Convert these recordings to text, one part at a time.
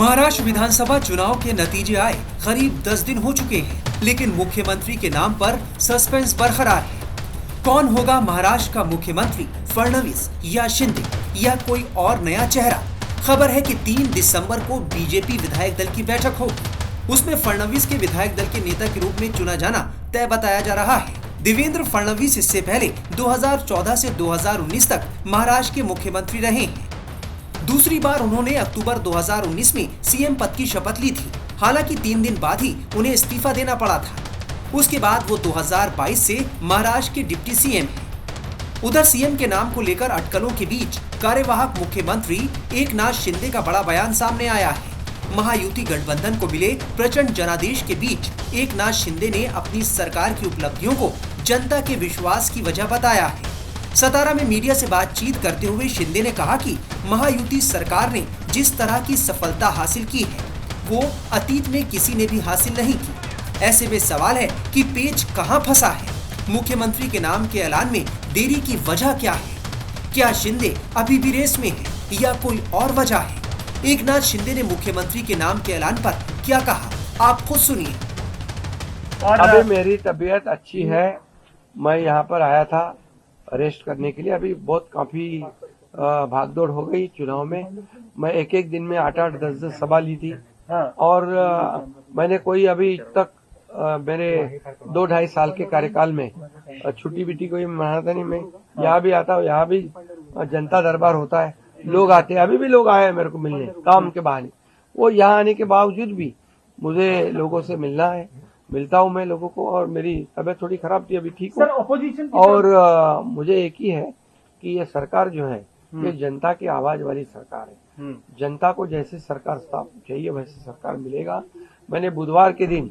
महाराष्ट्र विधानसभा चुनाव के नतीजे आए करीब 10 दिन हो चुके हैं, लेकिन मुख्यमंत्री के नाम पर सस्पेंस बरकरार है। कौन होगा महाराष्ट्र का मुख्यमंत्री, फडणवीस या शिंदे या कोई और नया चेहरा? खबर है कि 3 दिसंबर को बीजेपी विधायक दल की बैठक होगी। उसमें फडणवीस के विधायक दल के नेता के रूप में चुना जाना तय बताया जा रहा है। देवेंद्र फडणवीस इससे पहले 2014 से 2019 तक महाराष्ट्र के मुख्यमंत्री रहे हैं। दूसरी बार उन्होंने अक्टूबर 2019 में सीएम पद की शपथ ली थी। हालांकि 3 दिन बाद ही उन्हें इस्तीफा देना पड़ा था। उसके बाद वो 2022 से महाराष्ट्र के डिप्टी सीएम हैं। उधर सीएम के नाम को लेकर अटकलों के बीच कार्यवाहक मुख्यमंत्री एकनाथ शिंदे का बड़ा बयान सामने आया है। महायुति गठबंधन को मिले प्रचंड जनादेश के बीच एकनाथ शिंदे ने अपनी सरकार की उपलब्धियों को जनता के विश्वास की वजह बताया है। सतारा में मीडिया से बातचीत करते हुए शिंदे ने कहा कि महायुति सरकार ने जिस तरह की सफलता हासिल की है वो अतीत में किसी ने भी हासिल नहीं की। ऐसे में सवाल है कि पेच कहां फंसा है? मुख्यमंत्री के नाम के ऐलान में देरी की वजह क्या है? क्या शिंदे अभी भी रेस में है या कोई और वजह है? एकनाथ शिंदे ने मुख्यमंत्री के नाम के ऐलान पर क्या कहा, आप खुद सुनिए। अभी मेरी तबीयत अच्छी है। मैं यहाँ पर आया था रेस्ट करने के लिए। अभी बहुत काफी भागदौड़ हो गई चुनाव में। मैं एक दिन में 8-8, 10-10 सभा ली थी। और मैंने कोई अभी तक मेरे 2-2.5 साल के कार्यकाल में छुट्टी बिट्टी कोई मनाता नहीं। मैं यहाँ भी आता हूँ, यहाँ भी जनता दरबार होता है, लोग आते हैं। अभी भी लोग आए हैं मेरे को मिलने काम के बहाने। वो यहाँ आने के बावजूद भी मुझे लोगों से मिलना है। मिलता हूँ मैं लोगों को। और मेरी तबीयत थोड़ी खराब थी, अभी ठीक हूँ। और मुझे एक ही है कि ये सरकार जो है ये जनता की आवाज वाली सरकार है। जनता को जैसे सरकार चाहिए वैसे सरकार मिलेगा। मैंने बुधवार के दिन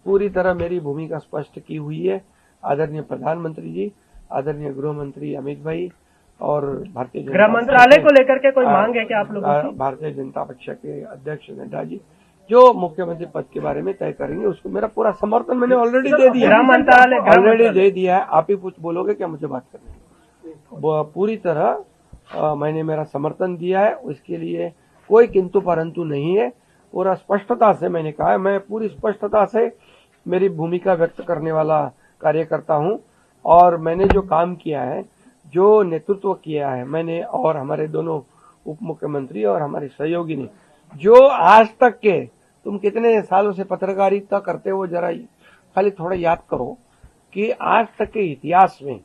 पूरी तरह मेरी भूमिका स्पष्ट की हुई है। आदरणीय प्रधानमंत्री जी, आदरणीय गृह मंत्री अमित भाई और भारतीय जनता गृह मंत्रालय को लेकर के कोई मांग है क्या आप लोगों की? भारतीय जनता पक्ष के अध्यक्ष नड्डा जी जो मुख्यमंत्री पद के बारे में तय करेंगे उसको मेरा पूरा समर्थन मैंने ऑलरेडी दे दिया। गृह मंत्रालय ऑलरेडी दे दिया है। आप ही कुछ बोलोगे क्या मुझे बात करने? पूरी तरह मैंने मेरा समर्थन दिया है। उसके लिए कोई किंतु परंतु नहीं है। पूरा स्पष्टता से मैंने कहा है। मैं पूरी स्पष्टता से मेरी भूमिका व्यक्त करने वाला कार्यकर्ता हूं। और मैंने जो काम किया है, जो नेतृत्व किया है मैंने और हमारे दोनों उप मुख्यमंत्री और हमारे सहयोगी ने, जो आज तक के तुम कितने सालों से पत्रकारिता करते हो, जरा खाली थोड़ा याद करो कि आज तक के इतिहास में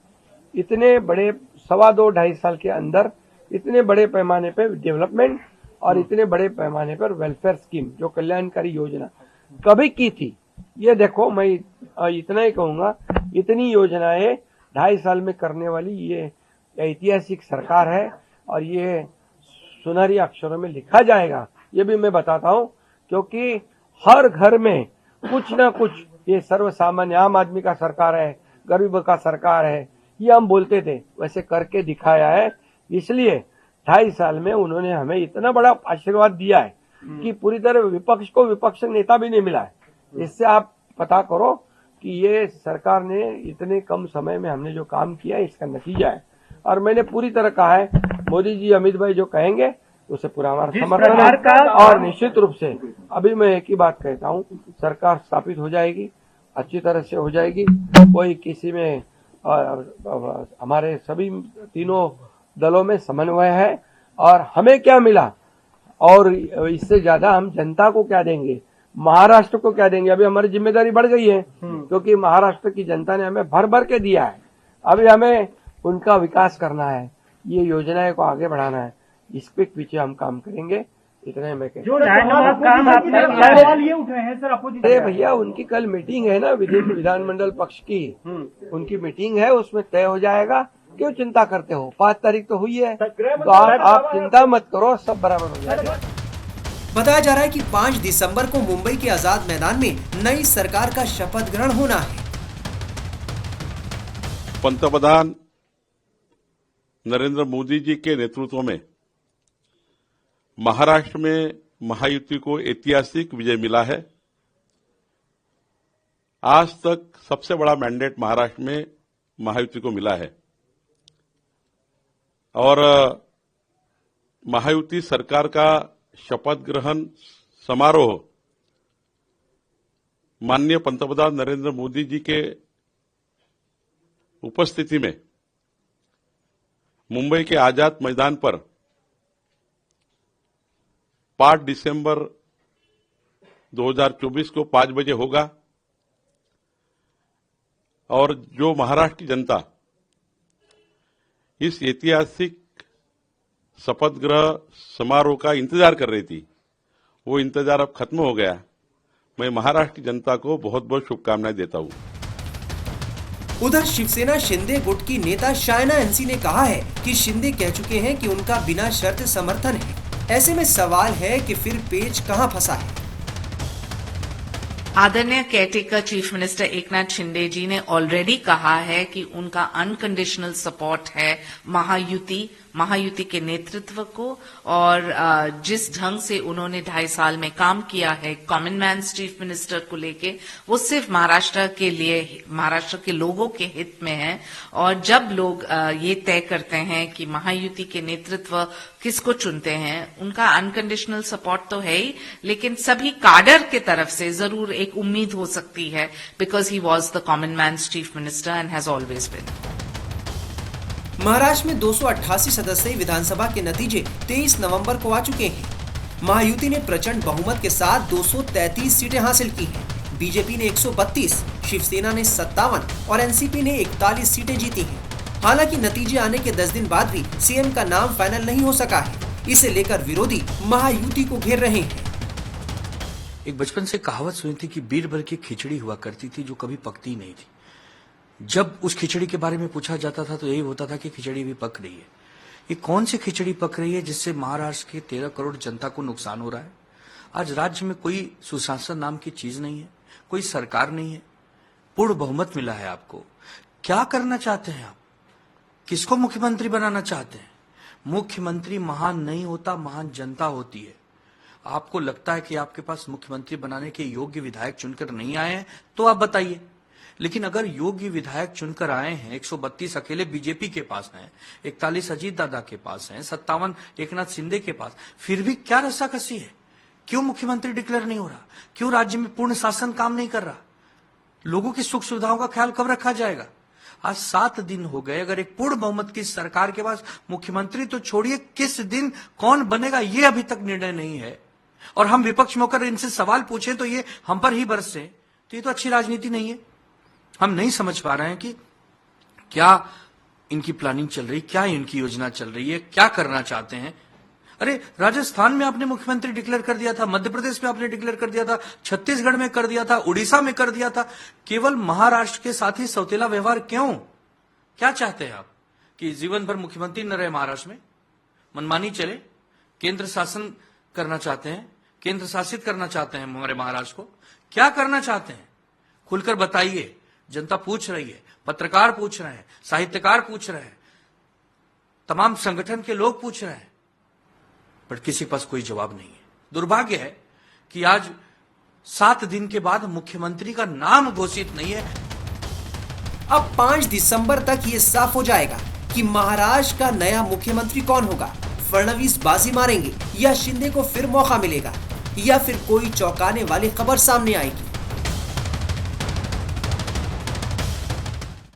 इतने बड़े 2.25 साल के अंदर इतने बड़े पैमाने पर डेवलपमेंट और इतने बड़े पैमाने पर वेलफेयर स्कीम जो कल्याणकारी योजना कभी की थी। ये देखो, मैं इतना ही कहूंगा, इतनी योजनाएं 2.5 साल में करने वाली ये ऐतिहासिक सरकार है। और ये सुनहरी अक्षरों में लिखा जाएगा, ये भी मैं बताता हूं। क्योंकि हर घर में कुछ ना कुछ, ये सर्वसामान्य आम आदमी का सरकार है, गरीब का सरकार है, ये हम बोलते थे, वैसे करके दिखाया है। इसलिए 2.5 साल में उन्होंने हमें इतना बड़ा आशीर्वाद दिया है कि पूरी तरह विपक्ष को विपक्ष नेता भी नहीं मिला है। इससे आप पता करो कि ये सरकार ने इतने कम समय में हमने जो काम किया है इसका नतीजा है। और मैंने पूरी तरह कहा है, मोदी जी अमित भाई जो कहेंगे उसे पूरा हमारा समर्थन है। और निश्चित रूप से अभी मैं एक ही बात कहता हूँ, सरकार स्थापित हो जाएगी, अच्छी तरह से हो जाएगी। कोई किसी में हमारे सभी तीनों दलों में समन्वय है। और हमें क्या मिला और इससे ज्यादा हम जनता को क्या देंगे, महाराष्ट्र को क्या देंगे। अभी हमारी जिम्मेदारी बढ़ गई है क्योंकि महाराष्ट्र की जनता ने हमें भर भर के दिया है। अभी हमें उनका विकास करना है, ये योजनाएं को आगे बढ़ाना है। इस पे पीछे हम काम करेंगे। इतना ही मैं कहता हूं। अरे भैया, उनकी कल मीटिंग है ना विधानमंडल पक्ष की, उनकी मीटिंग है, उसमें तय हो जाएगा। क्यों चिंता करते हो? 5 तारीख तो हुई है, तो आप चिंता मत करो, सब बराबर हो जाएगा। बताया जा रहा है कि 5 दिसंबर को मुंबई के आजाद मैदान में नई सरकार का शपथ ग्रहण होना है। पंतप्रधान नरेंद्र मोदी जी के नेतृत्व में महाराष्ट्र में महायुति को ऐतिहासिक विजय मिला है। आज तक सबसे बड़ा मैंडेट महाराष्ट्र में महायुति को मिला है। और महायुति सरकार का शपथ ग्रहण समारोह माननीय पंतप्रधान नरेंद्र मोदी जी के उपस्थिति में मुंबई के आजाद मैदान पर 5 दिसंबर 2024 को 5 बजे होगा और जो महाराष्ट्र की जनता इस ऐतिहासिक शपथ ग्रहण समारोह का इंतजार कर रही थी, वो इंतजार अब खत्म हो गया। मैं महाराष्ट्र की जनता को बहुत बहुत शुभकामनाएं देता हूं। उधर शिवसेना शिंदे गुट की नेता शायना एनसी ने कहा है कि शिंदे कह चुके हैं कि उनका बिना शर्त समर्थन है। ऐसे में सवाल है कि फिर पेच कहां फंसा है। आदरणीय caretaker chief minister Eknath Shinde ji ने ऑलरेडी कहा है कि उनका अनकंडीशनल सपोर्ट है महायुति के नेतृत्व को, और जिस ढंग से उन्होंने 2.5 साल में काम किया है कॉमन मैन चीफ मिनिस्टर को लेके, वो सिर्फ महाराष्ट्र के लिए, महाराष्ट्र के लोगों के हित में है। और जब लोग ये तय करते हैं कि महायुति के नेतृत्व किसको चुनते हैं, उनका अनकंडीशनल सपोर्ट तो है ही, लेकिन सभी काडर के तरफ से जरूर एक उम्मीद हो सकती है, because he was the common man chief minister and has always been. Maharashtra में 288 सदस्यीय विधानसभा के नतीजे 23 नवंबर को आ चुके हैं। महायुति ने प्रचंड बहुमत के साथ 233 सीटें हासिल की हैं। बीजेपी ने 132, शिवसेना ने 57 और एनसीपी ने 41 सीटें जीती हैं। हालांकि नतीजे आने के 10 दिन बाद भी सीएम का नाम फाइनल नहीं हो सका है। इसे लेकर विरोधी महायुति को घेर रहे हैं। एक बचपन से कहावत सुनी थी कि बीरबल की खिचड़ी हुआ करती थी जो कभी पकती नहीं थी। जब उस खिचड़ी के बारे में पूछा जाता था तो यही होता था कि खिचड़ी भी पक रही है। ये कौन सी खिचड़ी पक रही है जिससे महाराष्ट्र के 13 करोड़ जनता को नुकसान हो रहा है? आज राज्य में कोई सुशासन नाम की चीज नहीं है, कोई सरकार नहीं है, पूर्ण बहुमत मिला है आपको। क्या करना चाहते हैं आप? किसको मुख्यमंत्री बनाना चाहते हैं? मुख्यमंत्री महान नहीं होता, महान जनता होती है। आपको लगता है कि आपके पास मुख्यमंत्री बनाने के योग्य विधायक चुनकर नहीं आए हैं तो आप बताइए, लेकिन अगर योग्य विधायक चुनकर आए हैं, 132 अकेले बीजेपी के पास हैं, 41 अजीत दादा के पास हैं, 57 एकनाथ शिंदे के पास, फिर भी क्या रस्साकसी है? क्यों मुख्यमंत्री डिक्लेयर नहीं हो रहा? क्यों राज्य में पूर्ण शासन काम नहीं कर रहा? लोगों की सुख सुविधाओं का ख्याल कब रखा जाएगा? आज 7 दिन हो गए। अगर एक पूर्ण बहुमत की सरकार के पास मुख्यमंत्री तो छोड़िए, किस दिन कौन बनेगा ये अभी तक निर्णय नहीं है। और हम विपक्ष में होकर इनसे सवाल पूछें तो ये हम पर ही बरसे, तो ये तो अच्छी राजनीति नहीं है। हम नहीं समझ पा रहे हैं कि क्या इनकी प्लानिंग चल रही, क्या इनकी योजना चल रही है, क्या करना चाहते हैं। अरे राजस्थान में आपने मुख्यमंत्री डिक्लेयर कर दिया था, मध्य प्रदेश में आपने डिक्लेयर कर दिया था, छत्तीसगढ़ में कर दिया था, उड़ीसा में कर दिया था। केवल महाराष्ट्र के साथ ही सौतेला व्यवहार क्यों? क्या चाहते हैं आप कि जीवन भर मुख्यमंत्री न रहे महाराष्ट्र में, मनमानी चले? केंद्र शासन करना चाहते हैं, केंद्र शासित करना चाहते हैं हमारे महाराष्ट्र को? क्या करना चाहते हैं? खुलकर बताइए। जनता पूछ रही है, पत्रकार पूछ रहे हैं, साहित्यकार पूछ रहे हैं, तमाम संगठन के लोग पूछ रहे हैं, पर किसी के पास कोई जवाब नहीं है। दुर्भाग्य है कि आज 7 दिन के बाद मुख्यमंत्री का नाम घोषित नहीं है। अब 5 दिसंबर तक ये साफ हो जाएगा कि महाराष्ट्र का नया मुख्यमंत्री कौन होगा। फडणवीस बाजी मारेंगे या शिंदे को फिर मौका मिलेगा, या फिर कोई चौंकाने वाली खबर सामने आएगी।